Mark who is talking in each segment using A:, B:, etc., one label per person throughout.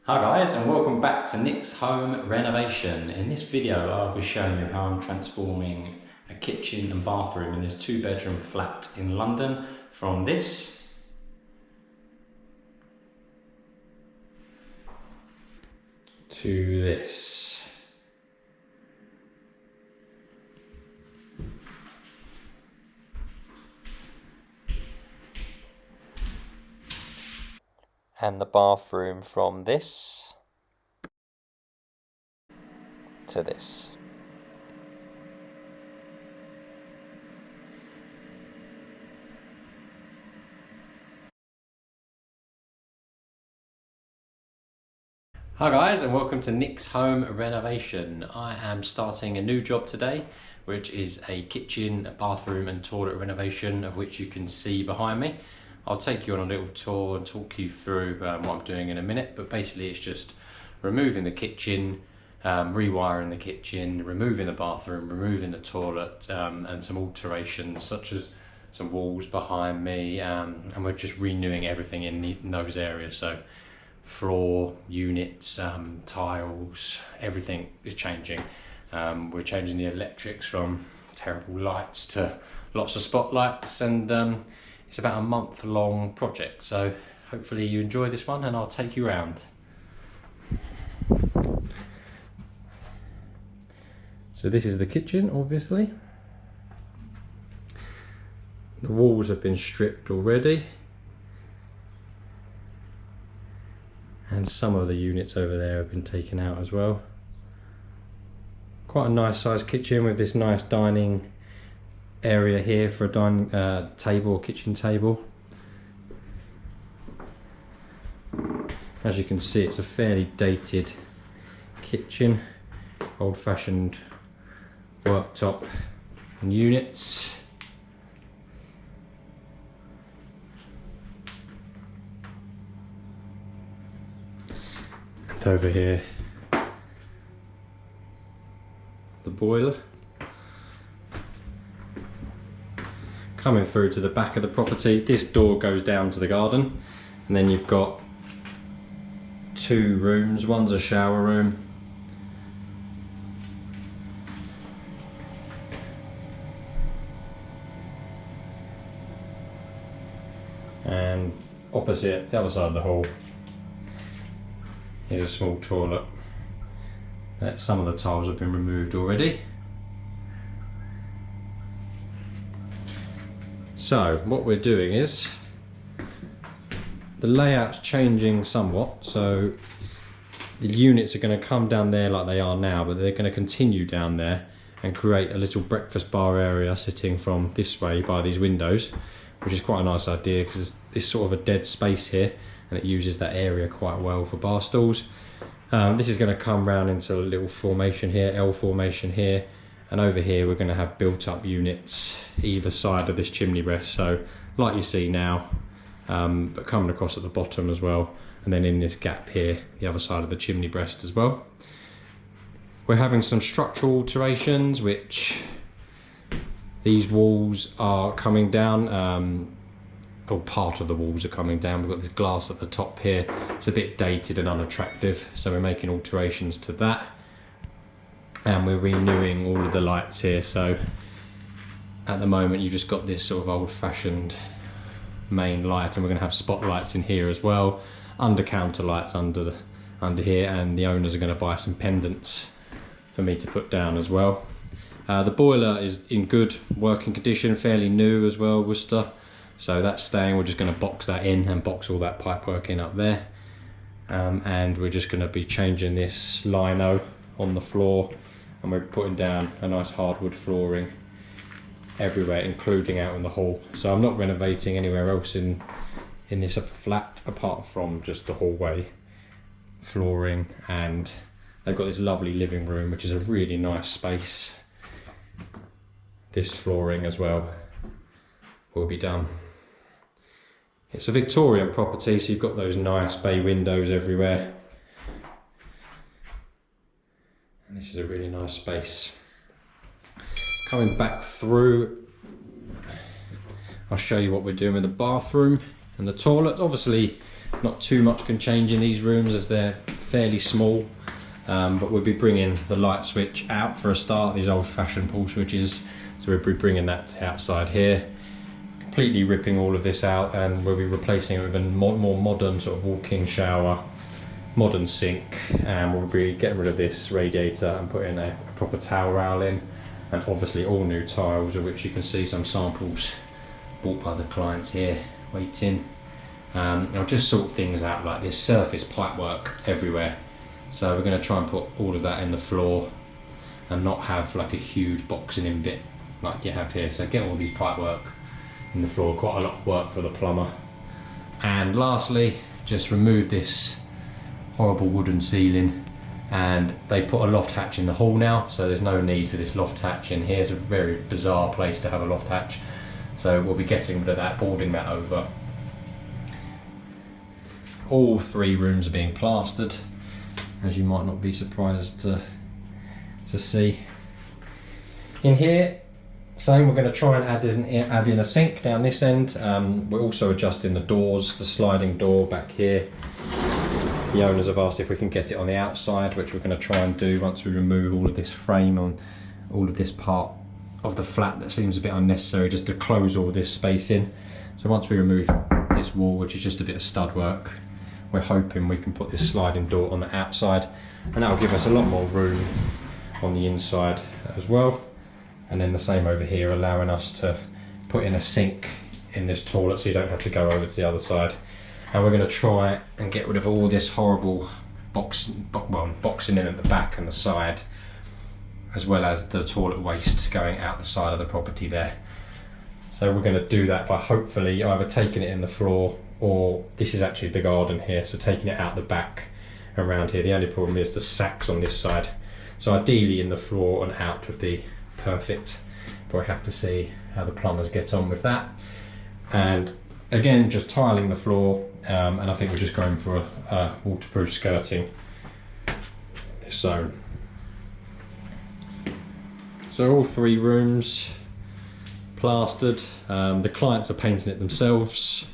A: Hi guys, and welcome back to Nick's Home Renovation. In this video I'll be showing you how I'm transforming a kitchen and bathroom in this 2-bedroom flat in London from this to this.
B: And the bathroom from this to this.
A: Hi guys, and welcome to Nick's Home Renovation. I am starting a new job today, which is a kitchen, bathroom and toilet renovation, of which you can see behind me. I'll take you on a little tour and talk you through what I'm doing in a minute, but basically it's just removing the kitchen, rewiring the kitchen, removing the bathroom, removing the toilet, and some alterations such as some walls behind me, and we're just renewing everything in those areas. So floor, units, tiles, everything is changing. We're changing the electrics from terrible lights to lots of spotlights, and it's about a month-long project, so hopefully you enjoy this one and I'll take you around. So this is the kitchen, obviously. The walls have been stripped already, and some of the units over there have been taken out as well. Quite a nice sized kitchen with this nice dining area here for a dining table or kitchen table. As you can see, it's a fairly dated kitchen, old-fashioned worktop and units. And over here, the boiler. Coming through to the back of the property, this door goes down to the garden, and then you've got 2 rooms. One's a shower room, and opposite the other side of the hall here's a small toilet. Some of the tiles have been removed already. So what we're doing is, the layout's changing somewhat, so the units are going to come down there like they are now, but they're going to continue down there and create a little breakfast bar area sitting from this way by these windows, which is quite a nice idea because it's sort of a dead space here and it uses that area quite well for bar stools. This is going to come round into a little formation here, L formation here, and over here we're going to have built up units either side of this chimney breast, so like you see now, but coming across at the bottom as well, and then in this gap here, the other side of the chimney breast as well. We're having some structural alterations, which these walls are coming down, or part of the walls are coming down. We've got this glass at the top here, it's a bit dated and unattractive, so we're making alterations to that. And we're renewing all of the lights here, so at the moment you've just got this sort of old-fashioned main light, and we're going to have spotlights in here as well, under counter lights under here, and the owners are going to buy some pendants for me to put down as well. The boiler is in good working condition, fairly new as well, Worcester, so that's staying. We're just going to box that in and box all that pipework in up there, and we're just going to be changing this lino on the floor, and we're putting down a nice hardwood flooring everywhere, including out in the hall. So I'm not renovating anywhere else in this flat apart from just the hallway flooring, and they've got this lovely living room, which is a really nice space. This flooring as well will be done. It's a Victorian property, so you've got those nice bay windows everywhere, and this is a really nice space. Coming back through, I'll show you what we're doing with the bathroom and the toilet. Obviously not too much can change in these rooms as they're fairly small, but we'll be bringing the light switch out for a start, these old-fashioned pull switches. So we'll be bringing that outside here, completely ripping all of this out, and we'll be replacing it with a more modern sort of walk-in shower, modern sink, and we'll be getting rid of this radiator and putting a proper towel rail in, and obviously all new tiles, of which you can see some samples bought by the clients here waiting. I'll just sort things out like this surface pipe work everywhere, so we're going to try and put all of that in the floor and not have like a huge boxing in bit like you have here. So get all these pipe work in the floor, quite a lot of work for the plumber. And lastly, just remove this horrible wooden ceiling, and they put a loft hatch in the hall now, so there's no need for this loft hatch in here. It's a very bizarre place to have a loft hatch, so we'll be getting rid of that, boarding that over. All 3 rooms are being plastered, as you might not be surprised to see. In here, same, we're going to try and add in a sink down this end. We're also adjusting the doors, the sliding door back here. The owners have asked if we can get it on the outside, which we're going to try and do once we remove all of this frame on all of this part of the flat that seems a bit unnecessary, just to close all this space in. So once we remove this wall, which is just a bit of stud work, we're hoping we can put this sliding door on the outside, and that will give us a lot more room on the inside as well. And then the same over here, allowing us to put in a sink in this toilet so you don't have to go over to the other side. And we're going to try and get rid of all this horrible boxing in at the back and the side, as well as the toilet waste going out the side of the property there. So we're going to do that by hopefully either taking it in the floor, or this is actually the garden here, so taking it out the back around here. The only problem is the sacks on this side, so ideally in the floor and out would be perfect, but we have to see how the plumbers get on with that. And again, just tiling the floor, and I think we're just going for a waterproof skirting this zone. So all 3 rooms plastered. The clients are painting it themselves.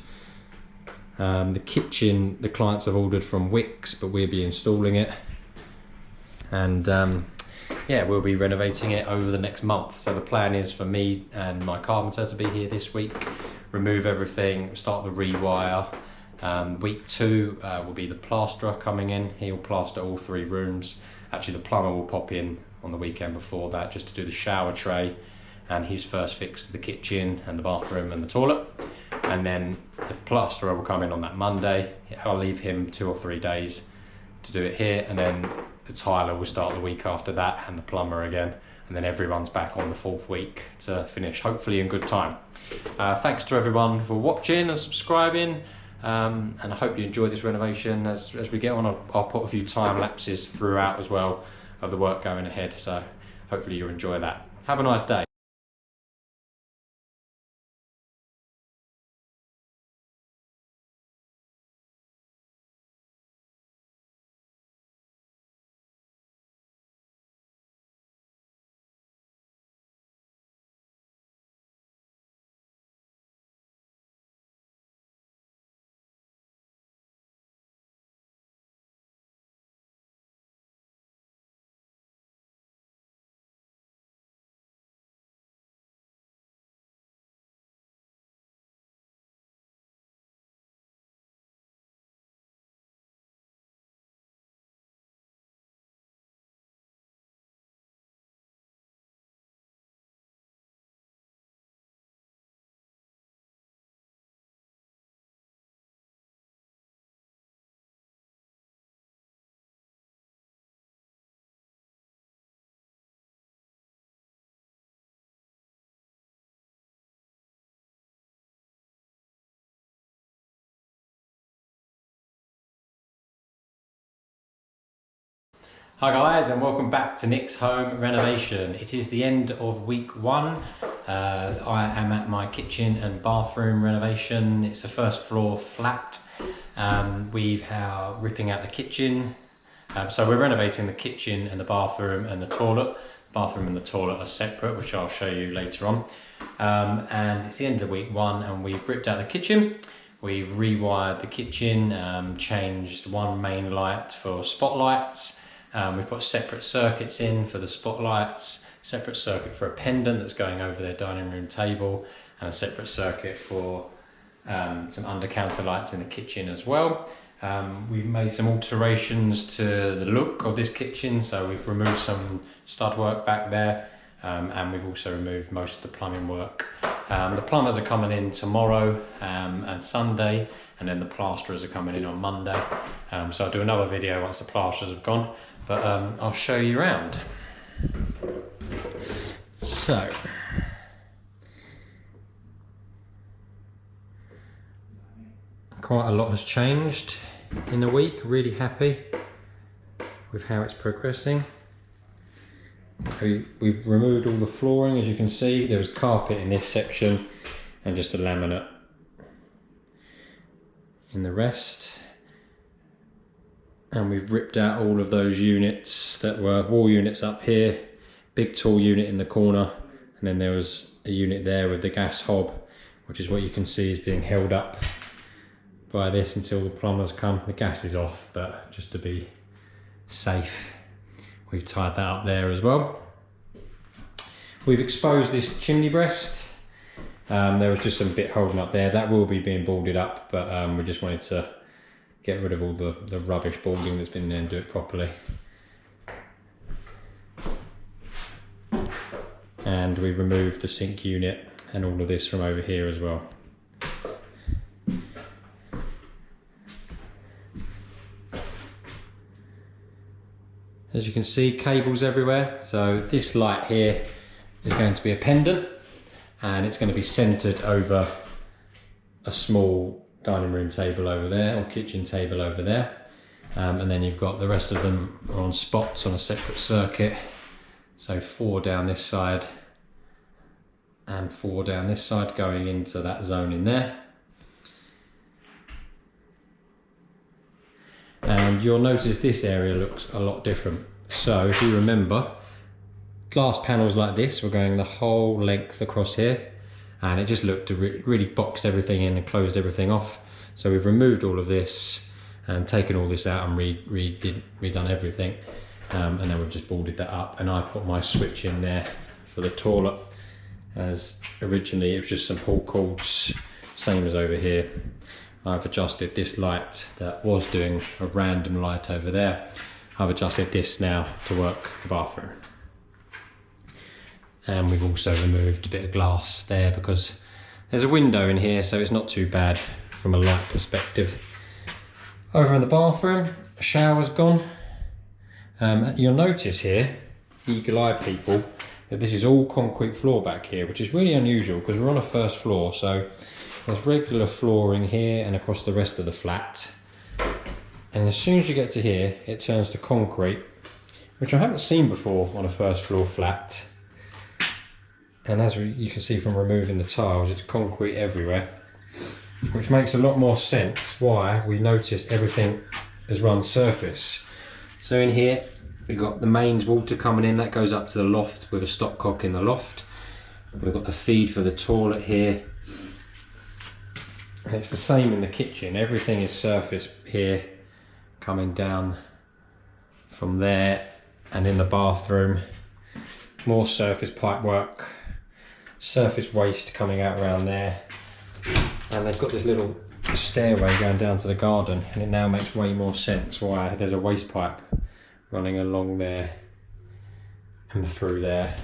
A: The kitchen, the clients have ordered from Wicks, but we'll be installing it. And yeah, we'll be renovating it over the next month. So the plan is for me and my carpenter to be here this week, remove everything, start the rewire. Week 2 will be the plasterer coming in. He'll plaster all 3 rooms. Actually, the plumber will pop in on the weekend before that just to do the shower tray, and he's first fixed the kitchen and the bathroom and the toilet. And then the plasterer will come in on that Monday. I'll leave him 2 or 3 days to do it here, and then the tiler will start the week after that, and the plumber again, and then everyone's back on the 4th week to finish, hopefully in good time. Thanks to everyone for watching and subscribing, and I hope you enjoy this renovation. As we get on, I'll put a few time lapses throughout as well of the work going ahead, so hopefully you'll enjoy that. Have a nice day. Hi guys, and welcome back to Nick's Home Renovation. It is the end of week 1. I am at my kitchen and bathroom renovation. It's a first floor flat. We've ripping out the kitchen. So we're renovating the kitchen and the bathroom and the toilet. The bathroom and the toilet are separate, which I'll show you later on. And it's the end of week 1, and we've ripped out the kitchen. We've rewired the kitchen, changed one main light for spotlights. We've put separate circuits in for the spotlights, separate circuit for a pendant that's going over their dining room table, and a separate circuit for some under counter lights in the kitchen as well. We've made some alterations to the look of this kitchen, so we've removed some stud work back there, and we've also removed most of the plumbing work. The plumbers are coming in tomorrow and Sunday, and then the plasterers are coming in on Monday. So I'll do another video once the plasterers have gone, but I'll show you around. So, quite a lot has changed in a week. Really happy with how it's progressing. We've removed all the flooring, as you can see. There was carpet in this section and just a laminate in the rest. And we've ripped out all of those units that were wall units up here, big tall unit in the corner, and then there was a unit there with the gas hob, which is what you can see is being held up by this until the plumbers come. The gas is off, but just to be safe, we've tied that up there as well. We've exposed this chimney breast. There was just some bit holding up there. That will be being boarded up, but we just wanted to get rid of all the rubbish boarding that's been there and do it properly. And we've removed the sink unit and all of this from over here as well. As you can see, cables everywhere. So this light here is going to be a pendant, and it's going to be centered over a small dining room table over there, or kitchen table over there. And then you've got the rest of them are on spots on a separate circuit. So 4 down this side and 4 down this side going into that zone in there. And you'll notice this area looks a lot different. So if you remember, glass panels like this were going the whole length across here, and it just looked really boxed everything in and closed everything off. So we've removed all of this and taken all this out and redone everything, and then we've just boarded that up. And I put my switch in there for the toilet, as originally it was just some pull cords, same as over here. I've adjusted this light that was doing a random light over there. I've adjusted this now to work the bathroom. And we've also removed a bit of glass there because there's a window in here, so it's not too bad from a light perspective. Over in the bathroom, the shower's gone. You'll notice here, eagle-eyed people, that this is all concrete floor back here, which is really unusual because we're on a first floor, so there's regular flooring here and across the rest of the flat. And as soon as you get to here, it turns to concrete, which I haven't seen before on a first floor flat. And as you can see from removing the tiles, it's concrete everywhere, which makes a lot more sense why we noticed everything is run surface. So in here, we've got the mains water coming in, that goes up to the loft with a stopcock in the loft. We've got the feed for the toilet here. And it's the same in the kitchen. Everything is surface here, coming down from there. And in the bathroom, more surface pipe work, surface waste coming out around there. And they've got this little stairway going down to the garden, and it now makes way more sense why there's a waste pipe running along there and through there,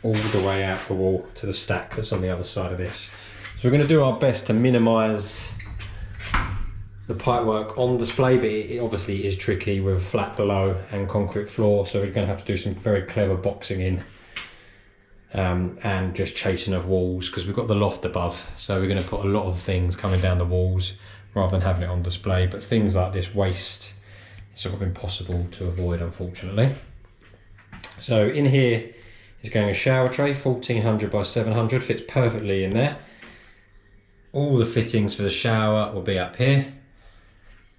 A: all the way out the wall to the stack that's on the other side of this. So we're going to do our best to minimise the pipework on display, but it obviously is tricky with flat below and concrete floor, so we're going to have to do some very clever boxing in and just chasing of walls, because we've got the loft above, so we're going to put a lot of things coming down the walls rather than having it on display. But things like this waste is sort of impossible to avoid, unfortunately. So in here is going a shower tray, 1400 by 700, fits perfectly in there. All the fittings for the shower will be up here,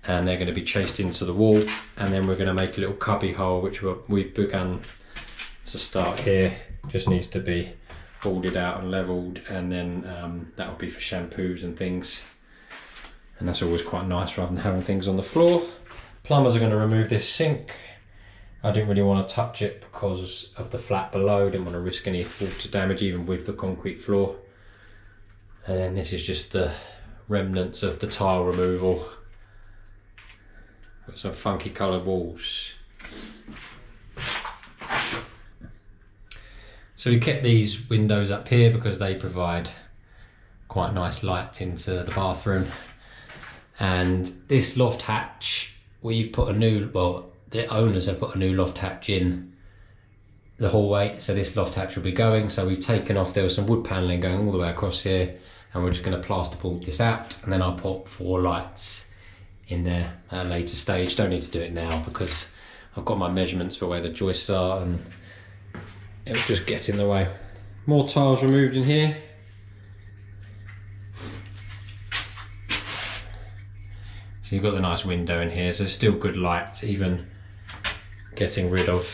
A: and they're going to be chased into the wall, and then we're going to make a little cubby hole, which we've begun to start here. Just needs to be boarded out and levelled, and then that will be for shampoos and things, and that's always quite nice rather than having things on the floor. Plumbers are going to remove this sink. I didn't really want to touch it because of the flat below. Didn't want to risk any water damage even with the concrete floor. And then this is just the remnants of the tile removal. Got some funky coloured walls. So we kept these windows up here because they provide quite nice light into the bathroom. And this loft hatch, we've put a new, well, the owners have put a new loft hatch in the hallway, so this loft hatch will be going. So we've taken off, there was some wood panelling going all the way across here, and we're just going to plasterboard this out, and then I'll put 4 lights in there at a later stage. Don't need to do it now because I've got my measurements for where the joists are and it'll just get in the way. More tiles removed in here. So you've got the nice window in here, so still good light, even getting rid of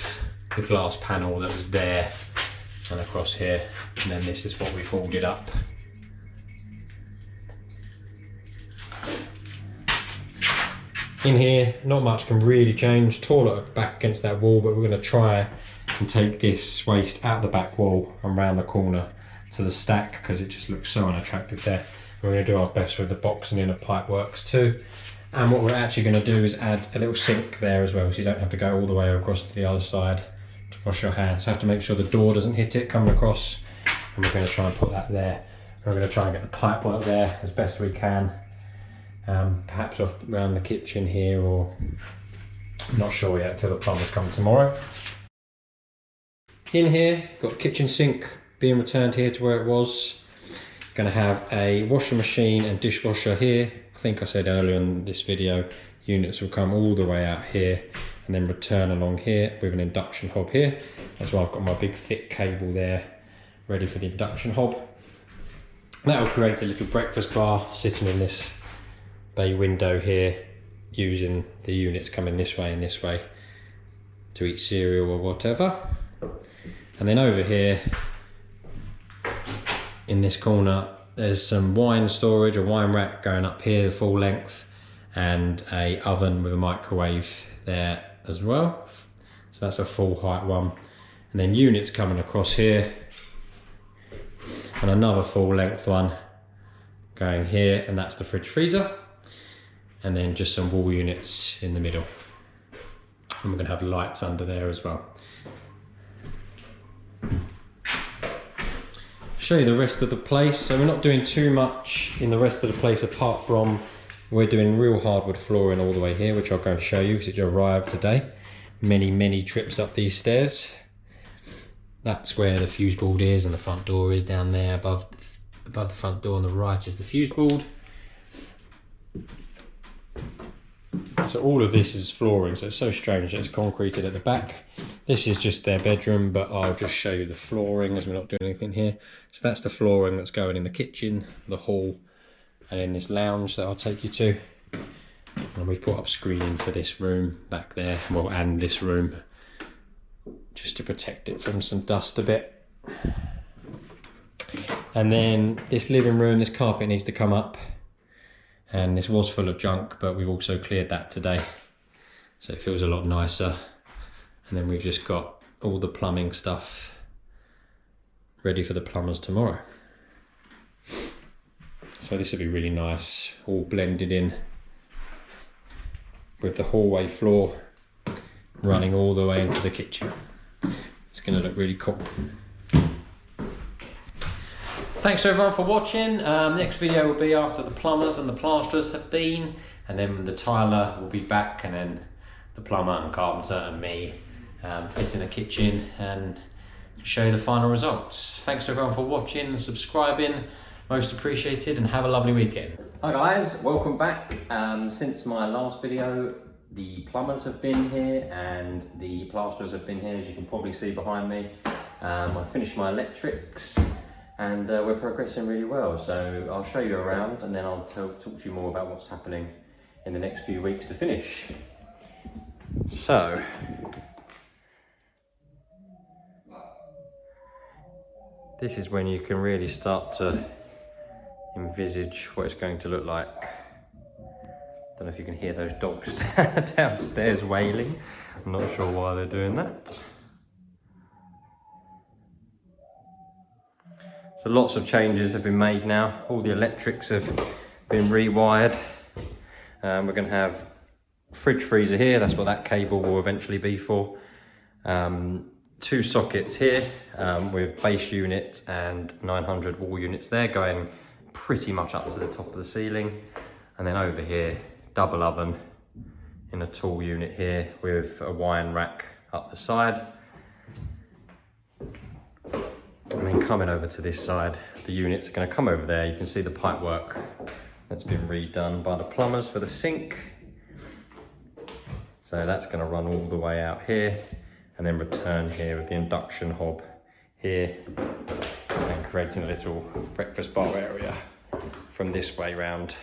A: the glass panel that was there and across here. And then this is what we folded up. In here, not much can really change. Toilet back against that wall, but we're going to try and take this waste out the back wall and round the corner to the stack because it just looks so unattractive there. We're going to do our best with the box and inner pipe works too. And what we're actually going to do is add a little sink there as well, so you don't have to go all the way across to the other side to wash your hands. So you have to make sure the door doesn't hit it coming across, and we're going to try and put that there. We're going to try and get the pipe work there as best we can. Perhaps off around the kitchen here, or I'm not sure yet till the plumbers come tomorrow. In here, got a kitchen sink being returned here to where it was. Going to have a washing machine and dishwasher here. I think I said earlier in this video, units will come all the way out here and then return along here with an induction hob here. That's why I've got my big thick cable there ready for the induction hob. That will create a little breakfast bar sitting in this bay window here, using the units coming this way and this way to eat cereal or whatever. And then over here in this corner there's some wine storage, a wine rack going up here the full length, and a oven with a microwave there as well. So that's a full height one. And then units coming across here, and another full length one going here, and that's the fridge freezer. And then just some wall units in the middle. And we're going to have lights under there as well. Show you the rest of the place. So we're not doing too much in the rest of the place apart from we're doing real hardwood flooring all the way here, which I'll go and show you because it arrived today. Many trips up these stairs. That's where the fuse board is, and the front door is down there above the front door. On the right is the fuse board. So all of this is flooring, so it's so strange that it's concreted at the back. This is just their bedroom, but I'll just show you the flooring as we're not doing anything here. So that's the flooring that's going in the kitchen, the hall, and in this lounge that I'll take you to. And we've put up screening for this room back there, well, and this room, just to protect it from some dust a bit. And then this living room, this carpet needs to come up. And this was full of junk, but we've also cleared that today, so it feels a lot nicer. And then we've just got all the plumbing stuff ready for the plumbers tomorrow. So this will be really nice, all blended in with the hallway floor running all the way into the kitchen. It's going to look really cool. Thanks everyone for watching. Next video will be after the plumbers and the plasterers have been, and then the tiler will be back, and then the plumber and carpenter and me fitting the kitchen and show you the final results. Thanks everyone for watching and subscribing, most appreciated, and have a lovely weekend. Hi guys, welcome back. Since my last video, the plumbers have been here and the plasterers have been here, as you can probably see behind me. I finished my electrics, and we're progressing really well, so I'll show you around and then I'll talk to you more about what's happening in the next few weeks to finish. So, This is when you can really start to envisage what it's going to look like. Don't know if you can hear those dogs downstairs wailing. I'm not sure why they're doing that. So lots of changes have been made now. All the electrics have been rewired. We're going to have fridge freezer here. That's what that cable will eventually be for. 2 sockets here with base unit and 900 wall units there, going pretty much up to the top of the ceiling. And then over here, double oven in a tall unit here with a wine rack up the side. And then coming over to this side, the units are going to come over there. You can see the pipe work that's been redone by the plumbers for the sink. So that's going to run all the way out here and then return here with the induction hob here and creating a little breakfast bar area from this way round.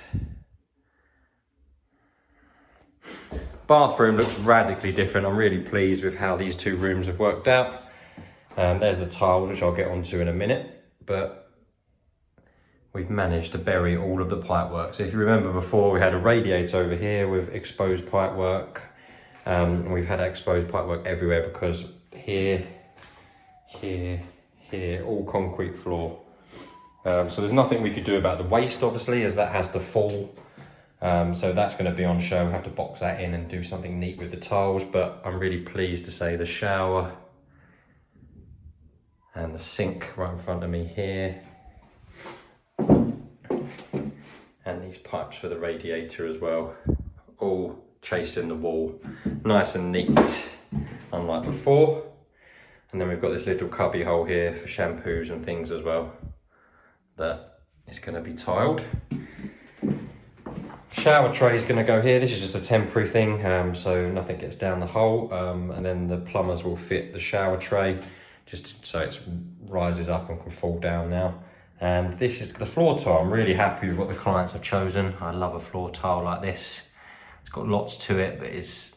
A: Bathroom looks radically different. I'm really pleased with how these 2 rooms have worked out. There's the tiles, which I'll get onto in a minute, but we've managed to bury all of the pipe work. So if you remember before, we had a radiator over here with exposed pipe work. And we've had exposed pipe work everywhere because here, all concrete floor. So there's nothing we could do about the waste, obviously, as that has to fall. So that's going to be on show. We'll have to box that in and do something neat with the tiles, but I'm really pleased to say the shower and the sink right in front of me here. And these pipes for the radiator as well, all chased in the wall, nice and neat, unlike before. And then we've got this little cubby hole here for shampoos and things as well that is going to be tiled. Shower tray is going to go here. This is just a temporary thing, so nothing gets down the hole. And then the plumbers will fit the shower tray just so it rises up and can fall down now. And this is the floor tile. I'm really happy with what the clients have chosen. I love a floor tile like this. It's got lots to it, but it's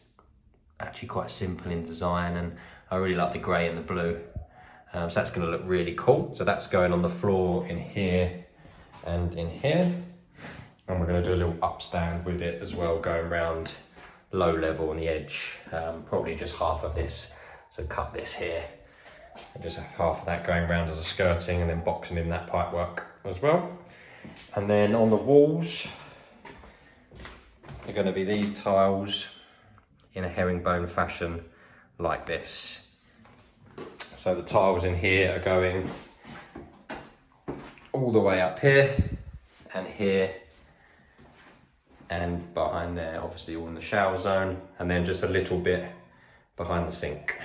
A: actually quite simple in design, and I really like the grey and the blue. So that's going to look really cool. So that's going on the floor in here and in here. And we're going to do a little upstand with it as well, going around low level on the edge. Probably just half of this. So cut this here and just have half of that going around as a skirting, and then boxing in that pipe work as well. And then on the walls, are going to be these tiles in a herringbone fashion like this. So the tiles in here are going all the way up here and here and behind there, obviously all in the shower zone, and then just a little bit behind the sink.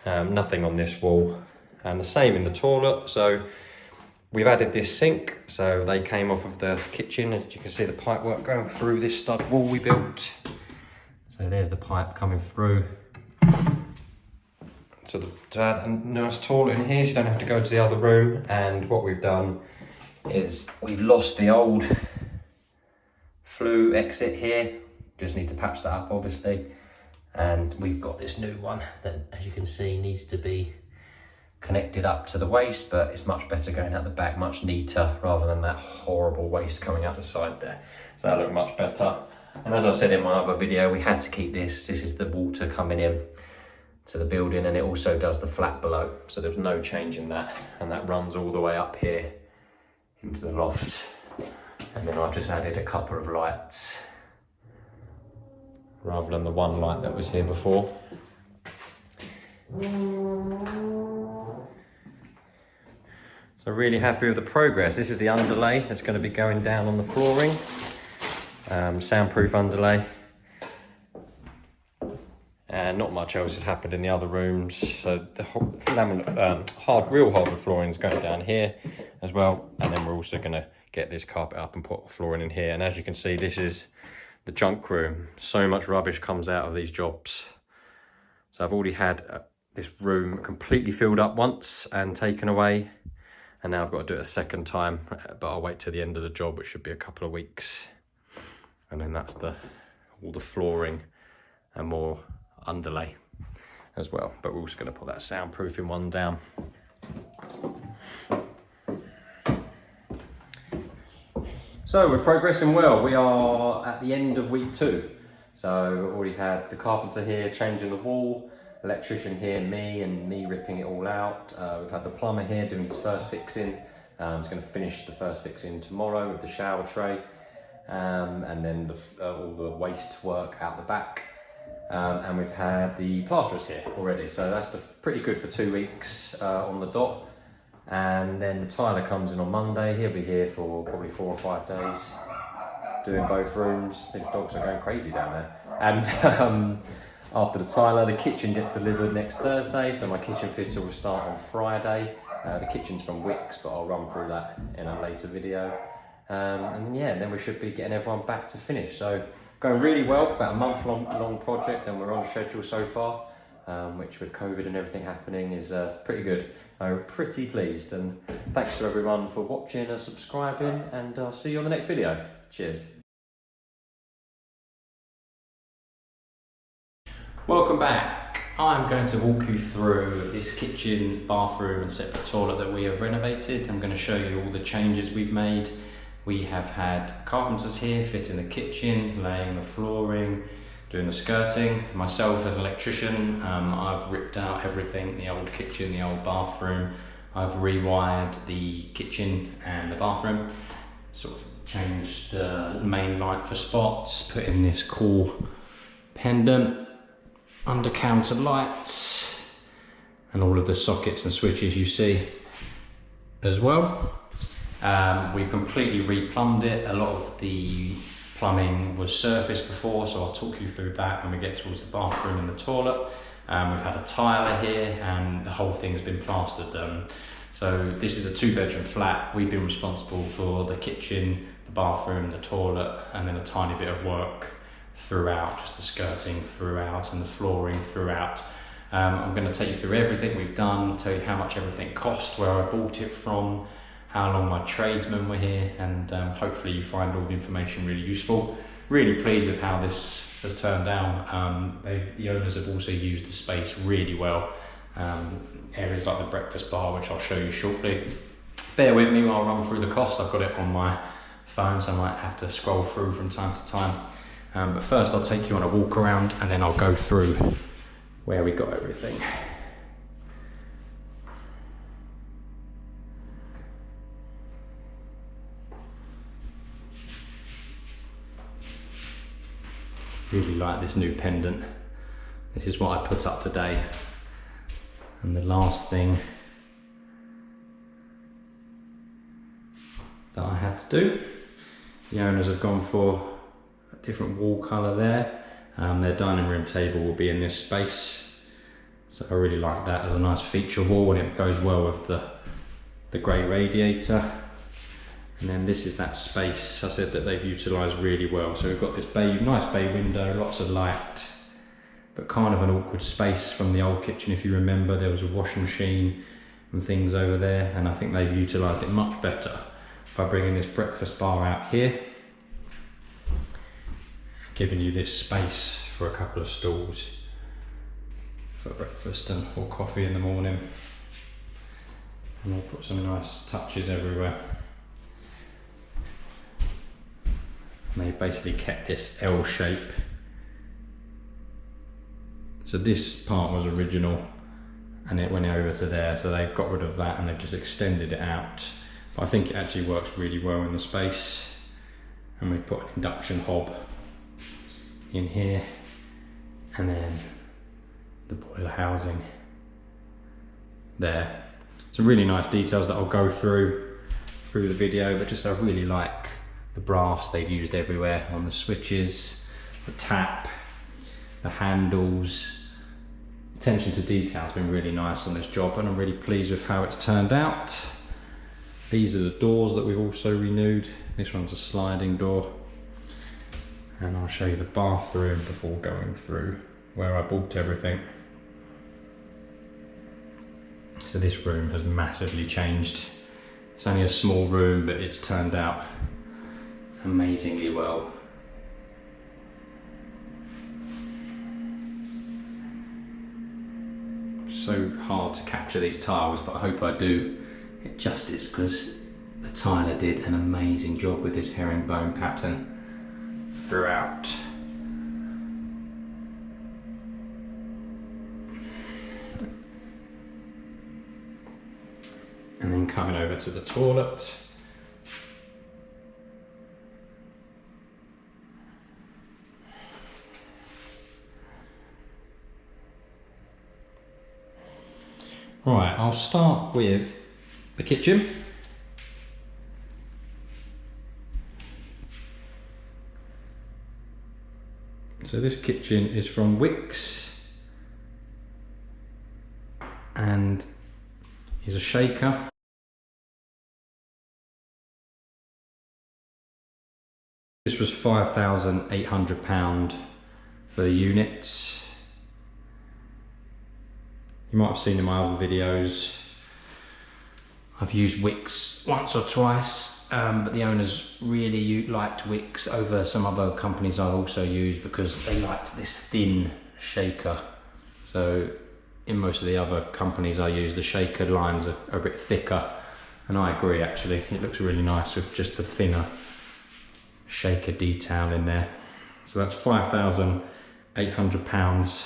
A: Nothing on this wall, and the same in the toilet. So we've added this sink, so they came off of the kitchen. As you can see, the pipe work going through this stud wall we built. So there's the pipe coming through. So to add a nice toilet in here, so you don't have to go to the other room. And what we've done is we've lost the old flue exit here. Just need to patch that up, obviously. And we've got this new one that, as you can see, needs to be connected up to the waste, but it's much better going out the back, much neater, rather than that horrible waste coming out the side there. So that'll look much better. And as I said in my other video, we had to keep this. This is the water coming in to the building, and it also does the flat below. So there's no change in that. And that runs all the way up here into the loft. And then I've just added a couple of lights rather than the one light that was here before. So really happy with the progress. This is the underlay that's going to be going down on the flooring. Soundproof underlay. And not much else has happened in the other rooms. So the real hardwood flooring is going down here as well. And then we're also going to get this carpet up and put flooring in here. And as you can see, this is the junk room. So much rubbish comes out of these jobs. So I've already had this room completely filled up once and taken away. And now I've got to do it a second time, but I'll wait till the end of the job, which should be a couple of weeks. And then that's all the flooring and more underlay as well. But we're also going to put that soundproofing one down. So we're progressing well. We are at the end of week 2. So we've already had the carpenter here changing the wall, electrician here, me ripping it all out. We've had the plumber here doing his first fixing. He's going to finish the first fixing tomorrow with the shower tray, and then all the waste work out the back. And we've had the plasterers here already, so that's pretty good for 2 weeks on the dot. And then the tiler comes in on Monday. He'll be here for probably 4 or 5 days doing both rooms. These dogs are going crazy down there. And after the tiler, the kitchen gets delivered next Thursday, so my kitchen fitter will start on Friday. The kitchen's from Wicks, but I'll run through that in a later video. And then we should be getting everyone back to finish. So going really well, about a month long project, and we're on schedule so far, which with COVID and everything happening is pretty good. I'm pretty pleased, and thanks to everyone for watching and subscribing, and I'll see you on the next video. Cheers. Welcome back. I'm going to walk you through this kitchen, bathroom and separate toilet that we have renovated. I'm going to show you all the changes we've made. We have had carpenters here fitting the kitchen, laying the flooring, doing the skirting. Myself as an electrician, I've ripped out everything, the old kitchen, the old bathroom. I've rewired the kitchen and the bathroom, sort of changed the main light for spots, put in this cool pendant, under counter lights, and all of the sockets and switches you see as well. We've completely replumbed it. A lot of the plumbing was surfaced before, so I'll talk you through that when we get towards the bathroom and the toilet. We've had a tiler here, and the whole thing's been plastered. So this is a 2-bedroom flat. We've been responsible for the kitchen, the bathroom, the toilet, and then a tiny bit of work throughout, just the skirting throughout and the flooring throughout. I'm going to take you through everything we've done, tell you how much everything cost, where I bought it from, how long my tradesmen were here, and hopefully you find all the information really useful. Really pleased with how this has turned out. The owners have also used the space really well. Areas like the breakfast bar, which I'll show you shortly. Bear with me while I run through the cost. I've got it on my phone, so I might have to scroll through from time to time. But first I'll take you on a walk around, and then I'll go through where we got everything. Really like this new pendant. This is what I put up today. And the last thing that I had to do, the owners have gone for a different wall colour there. Their dining room table will be in this space. So I really like that as a nice feature wall, and it goes well with the grey radiator. And then this is that space I said that they've utilised really well. So we've got this nice bay window, lots of light, but kind of an awkward space from the old kitchen. If you remember, there was a washing machine and things over there, and I think they've utilised it much better by bringing this breakfast bar out here, giving you this space for a couple of stools for breakfast or coffee in the morning. And we'll put some nice touches everywhere. And they basically kept this L shape. So this part was original, and it went over to there, so they've got rid of that and they've just extended it out. But I think it actually works really well in the space. And we put an induction hob in here, and then the boiler housing there. Some really nice details that I'll go through the video, but just I really like the brass they've used everywhere on the switches, the tap, the handles. Attention to detail has been really nice on this job, and I'm really pleased with how it's turned out. These are the doors that we've also renewed. This one's a sliding door. And I'll show you the bathroom before going through where I bought everything. So this room has massively changed. It's only a small room, but it's turned out amazingly well. So hard to capture these tiles, but I hope I do it justice, because the tiler did an amazing job with this herringbone pattern throughout. And then coming over to the toilet. Right, I'll start with the kitchen. So this kitchen is from Wicks and is a shaker. This was £5,800 for the units. You might have seen in my other videos, I've used Wicks once or twice, but the owners really liked Wicks over some other companies I've also used because they liked this thin shaker. So in most of the other companies I use, the shaker lines are a bit thicker, and I agree actually, it looks really nice with just the thinner shaker detail in there. So that's £5,800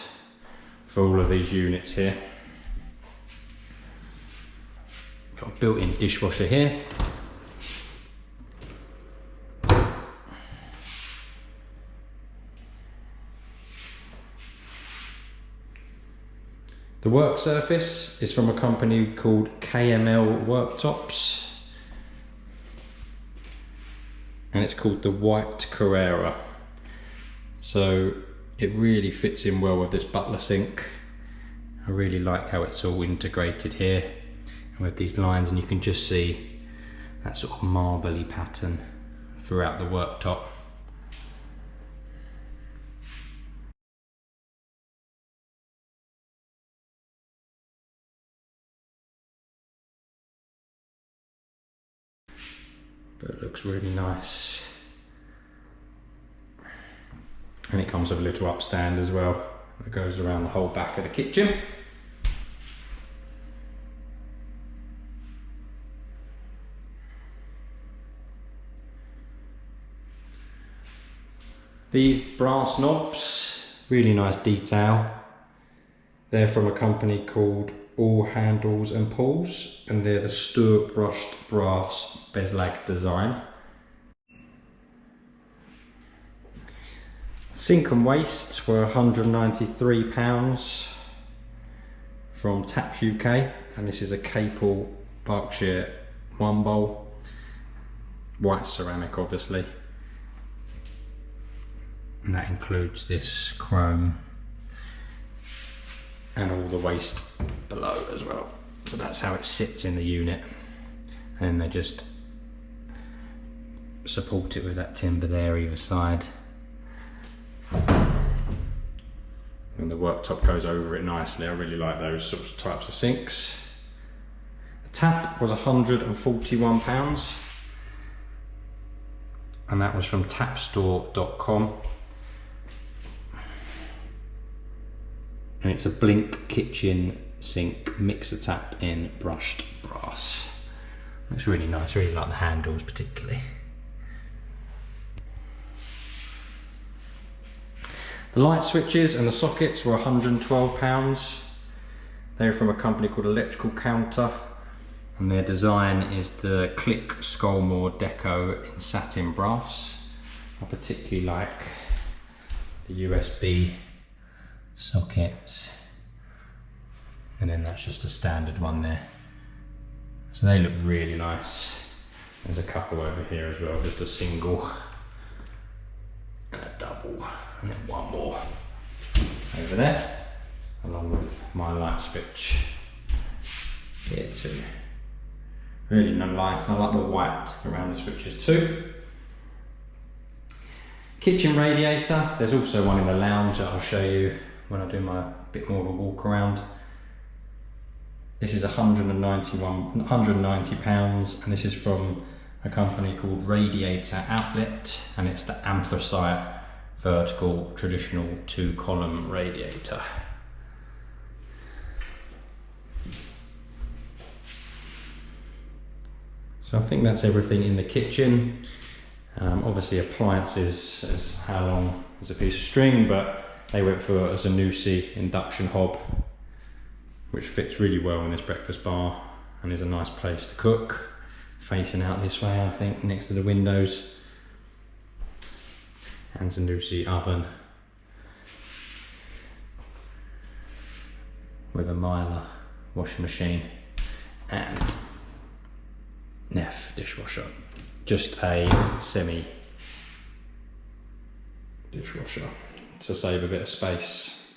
A: for all of these units here. Got a built-in dishwasher here. The work surface is from a company called KML Worktops, and it's called the White Carrera. So it really fits in well with this butler sink. I really like how it's all integrated here and with these lines, and you can just see that sort of marbly pattern throughout the worktop. But it looks really nice. And it comes with a little upstand as well that goes around the whole back of the kitchen. These brass knobs, really nice detail. They're from a company called All Handles and Pulls, and they're the Stuart brushed brass beslag design. Sink and waste were £193 from Taps UK, and this is a Capel Berkshire 1 bowl, white ceramic obviously, and that includes this chrome and all the waste below as well. So that's how it sits in the unit, and they just support it with that timber there either side, and the worktop goes over it nicely. I really like those sorts of types of sinks. The tap was £141, and that was from tapstore.com. And it's a Blink kitchen sink mixer tap in brushed brass. Looks really nice, really like the handles particularly. The light switches and the sockets were £112. They're from a company called Electrical Counter, and their design is the Click Skolmore Deco in satin brass. I particularly like the USB sockets, and then that's just a standard one there. So they look really nice. There's a couple over here as well, just a single and a double, and then one more over there, along with my light switch here too. Really nice, and I like the white around the switches too. Kitchen radiator, there's also one in the lounge that I'll show you when I do my bit more of a walk around. This is £190, and this is from a company called Radiator Outlet, and it's the anthracite vertical traditional 2-column radiator. So I think that's everything in the kitchen. Obviously appliances as how long as a piece of string, but they went for a Zanussi induction hob, which fits really well in this breakfast bar and is a nice place to cook, facing out this way, I think, next to the windows. And Zanussi oven with a Mylar washing machine and Neff dishwasher. Just a semi dishwasher to save a bit of space.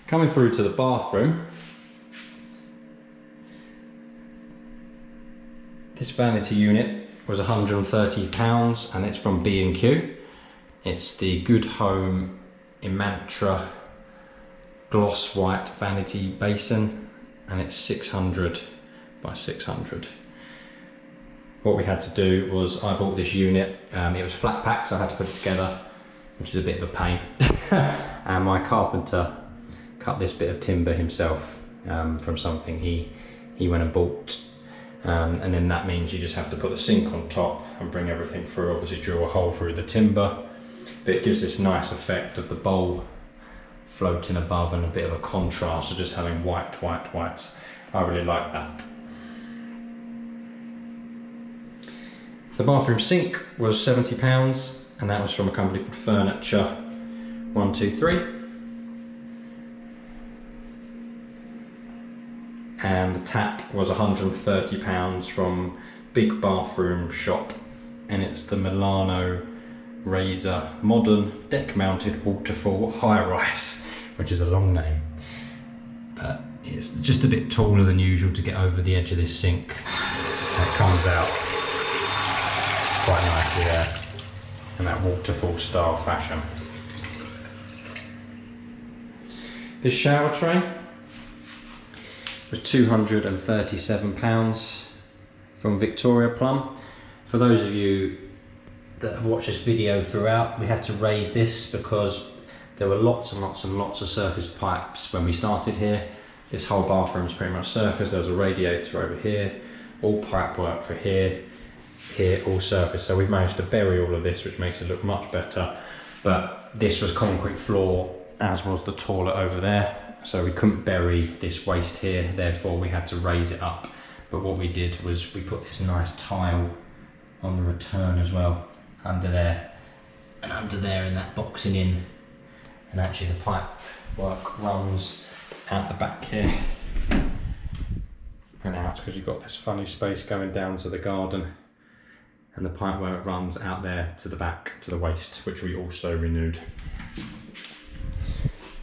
A: Coming through to the bathroom, this vanity unit was £130 and it's from B&Q. It's the Good Home Imantra gloss white vanity basin and it's 600 by 600. What we had to do was, I bought this unit, it was flat pack, so I had to put it together, which is a bit of a pain. And my carpenter cut this bit of timber himself from something he went and bought. And then that means you just have to put the sink on top and bring everything through, obviously drill a hole through the timber. But it gives this nice effect of the bowl floating above and a bit of a contrast of just having white. I really like that. The bathroom sink was £70 and that was from a company called Furniture 123. And the tap was £130 from Big Bathroom Shop and it's the Milano Razor Modern Deck Mounted Waterfall High Rise, which is a long name. But it's just a bit taller than usual to get over the edge of this sink. And it comes out quite nicely there in that waterfall style fashion. This shower tray was £237 from Victoria Plum. For those of you that have watched this video throughout, we had to raise this because there were lots and lots of surface pipes when we started here. This whole bathroom is pretty much surface. There was a radiator over here, all pipe work for here, all surface. So we've managed to bury all of this, which makes it look much better. But this was concrete floor, as was the toilet over there. So we couldn't bury this waste here, therefore we had to raise it up. But what we did was we put this nice tile on the return as well, under there and under there in that boxing in. And actually the pipe work runs out the back here and out, because you've got this funny space going down to the garden, and the pipe work runs out there to the back to the waste, which we also renewed.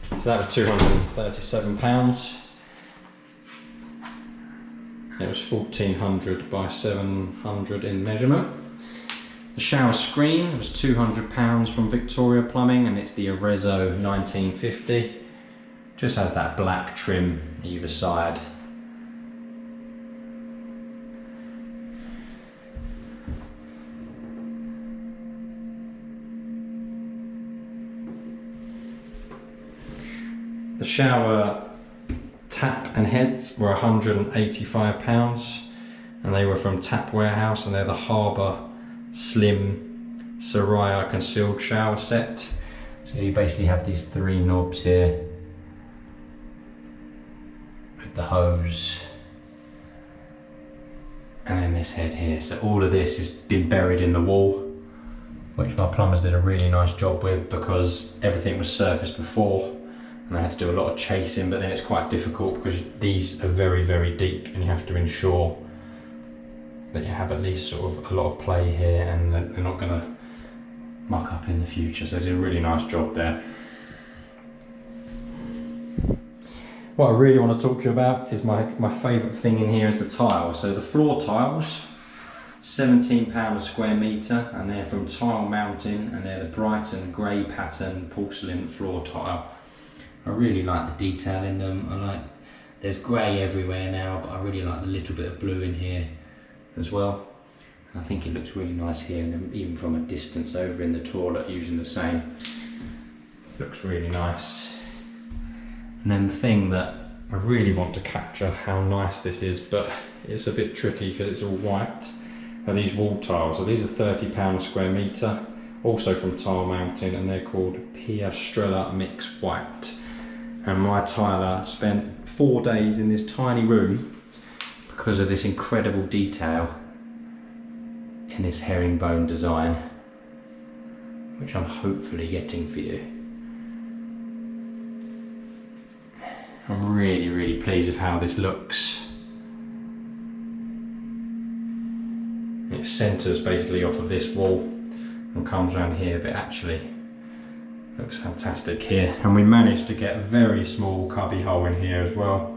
A: So that was £237. It was 1400 by 700 in measurement. The shower screen was £200 from Victoria Plumbing and it's the Arezzo 1950. Just has that black trim either side. The shower tap and heads were £185 and they were from Tap Warehouse and they're the Harbour Slim Soraya concealed shower set. So you basically have these three knobs here with the hose and then this head here. So all of this has been buried in the wall, which my plumbers did a really nice job with because everything was surfaced before. And I had to do a lot of chasing, but then it's quite difficult because these are very deep and you have to ensure that you have at least sort of a lot of play here and that they're not going to muck up in the future. So they did a really nice job there. What I really want to talk to you about is my favourite thing in here is the tiles. So the floor tiles, £17 a square metre, and they're from Tile Mountain and they're the Brighton grey pattern porcelain floor tile. I really like the detail in them. There's grey everywhere now, but I really like the little bit of blue in here as well. And I think it looks really nice here, and then even from a distance over in the toilet using the same, looks really nice. And then the thing that I really want to capture how nice this is, but it's a bit tricky because it's all white. And these wall tiles, so these are £30 square metre, also from Tile Mountain, and they're called Piastrella Mix White. And my tiler spent 4 days in this tiny room because of this incredible detail in this herringbone design, which I'm hopefully getting for you. I'm really pleased with how this looks. It centres basically off of this wall and comes around here, but actually looks fantastic here. And we managed to get a very small cubby hole in here as well.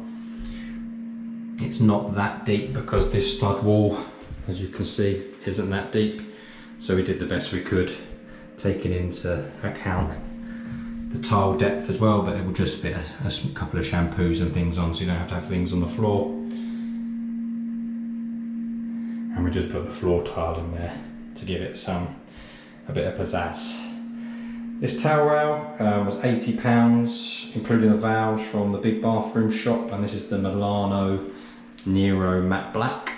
A: It's not that deep because this stud wall, as you can see, isn't that deep. So we did the best we could, taking into account the tile depth as well, but it will just fit a couple of shampoos and things on, so you don't have to have things on the floor. And we just put the floor tile in there to give it a bit of pizzazz. This towel rail was £80, including the valves from the big bathroom shop, and this is the Milano Nero Matte Black.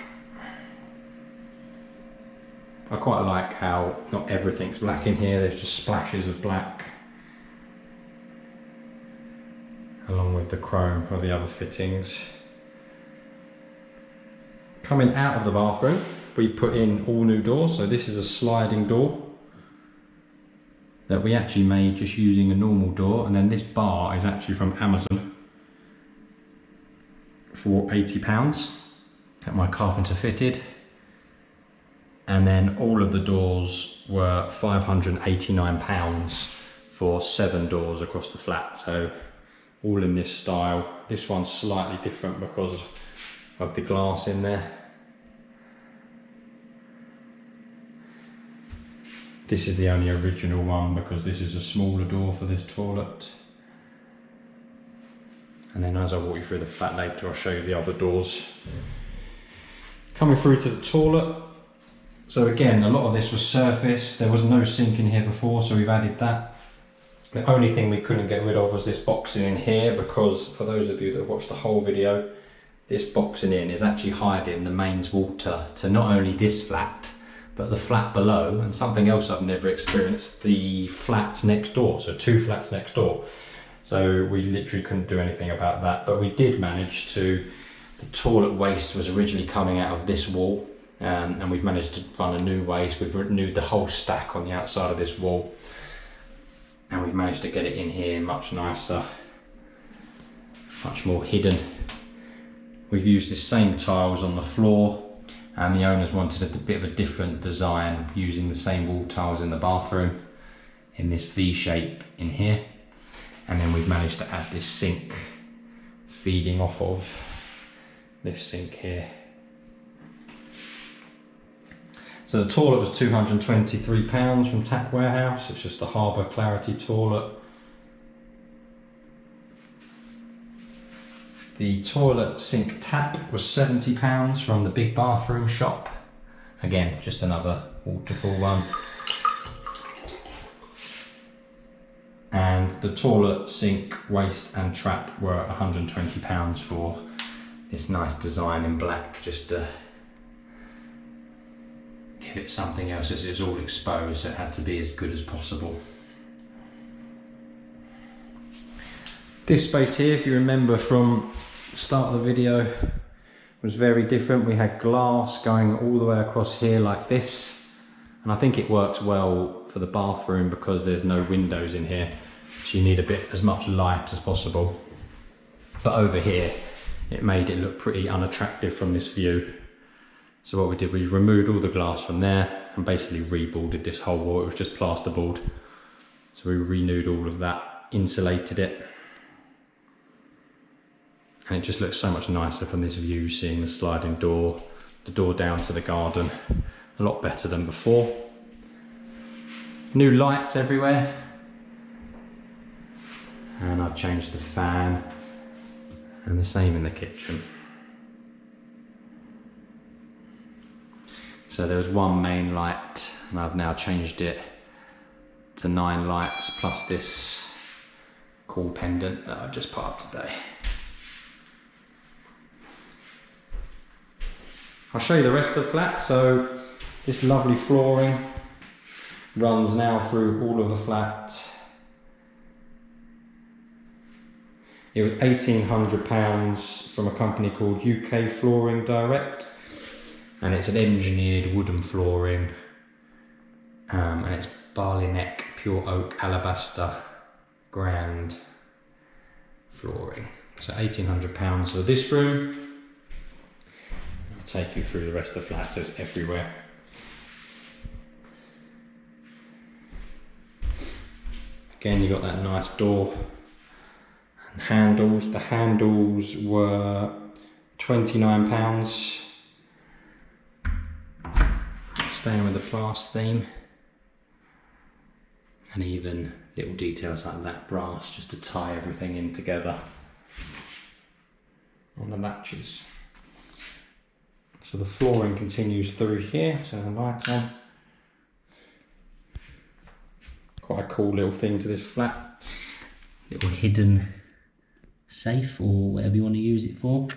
A: I quite like how not everything's black in here, there's just splashes of black, along with the chrome of the other fittings. Coming out of the bathroom, we put in all new doors. So this is a sliding door that we actually made just using a normal door, and then this bar is actually from Amazon for £80 that my carpenter fitted. And then all of the doors were £589 for 7 doors across the flat. So all in this style. This one's slightly different because of the glass in there. This is the only original one because this is a smaller door for this toilet. And then as I walk you through the flat later, I'll show you the other doors. Coming through to the toilet. So again, a lot of this was surface. There was no sink in here before, so we've added that. The only thing we couldn't get rid of was this boxing in here, because for those of you that have watched the whole video, this boxing in is actually hiding the mains water to not only this flat, but the flat below, and something else I've never experienced, the flats next door, so 2 flats next door. So we literally couldn't do anything about that, but we did manage to, the toilet waste was originally coming out of this wall, and we've managed to run a new waste. We've renewed the whole stack on the outside of this wall, and we've managed to get it in here much nicer, much more hidden. We've used the same tiles on the floor, and the owners wanted a bit of a different design using the same wall tiles in the bathroom in this V shape in here. And then we've managed to add this sink feeding off of this sink here. So the toilet was £223 from Tap Warehouse. It's just a Harbour Clarity toilet. The toilet sink tap was £70 from the big bathroom shop. Again, just another waterfall one. And the toilet sink waste and trap were £120 for this nice design in black, just to give it something else, as it's all exposed, so it had to be as good as possible. This space here, if you remember from the start of the video, was very different. We had glass going all the way across here like this, and I think it works well for the bathroom because there's no windows in here, so you need as much light as possible. But over here, it made it look pretty unattractive from this view. So what we did, we removed all the glass from there and basically reboarded this whole wall. It was just plasterboard. So we renewed all of that, insulated it. And it just looks so much nicer from this view, seeing the sliding door, the door down to the garden, a lot better than before. New lights everywhere. And I've changed the fan, and the same in the kitchen. So there was one main light, and I've now changed it to 9 lights plus this cool pendant that I've just put up today. I'll show you the rest of the flat. So this lovely flooring runs now through all of the flat. It was £1,800 from a company called UK Flooring Direct, and it's an engineered wooden flooring, and it's barley neck, pure oak, alabaster, grand flooring. So £1,800 for this room. I'll take you through the rest of the flat, so it's everywhere. Again, you got that nice door and handles. The handles were £29. Staying with the flask theme. And even little details like that brass just to tie everything in together on the latches. So the flooring continues through here, turn the light on. Quite a cool little thing to this flat. Little hidden safe, or whatever you want to use it for.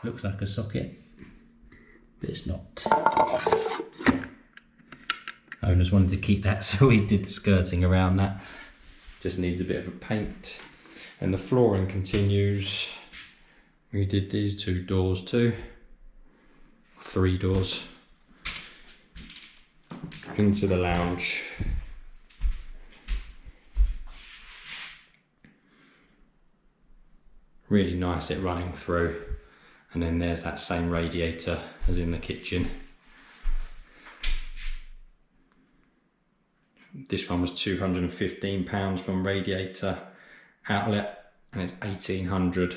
A: Looks like a socket, but it's not. Owners wanted to keep that, so we did the skirting around that. Just needs a bit of a paint. And the flooring continues. We did these 2 doors too. 3 doors. Into the lounge. Really nice it running through. And then there's that same radiator as in the kitchen. This one was £215 from Radiator outlet, and it's 1800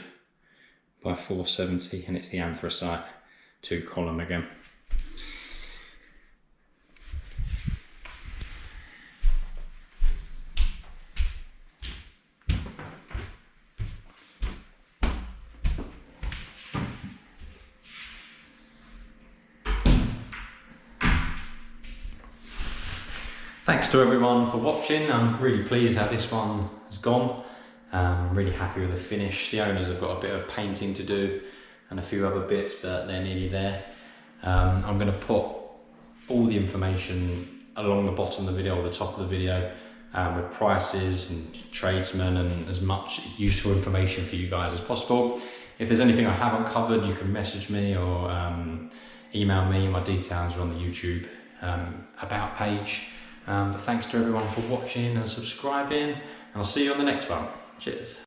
A: by 470, and it's the anthracite 2-column again. Thanks to everyone for watching. I'm really pleased how this one has gone. I'm really happy with the finish. The owners have got a bit of painting to do and a few other bits, but they're nearly there. I'm going to put all the information along the bottom of the video or the top of the video with prices and tradesmen and as much useful information for you guys as possible. If there's anything I haven't covered, you can message me or email me. My details are on the YouTube about page. But thanks to everyone for watching and subscribing, and I'll see you on the next one. Cheers.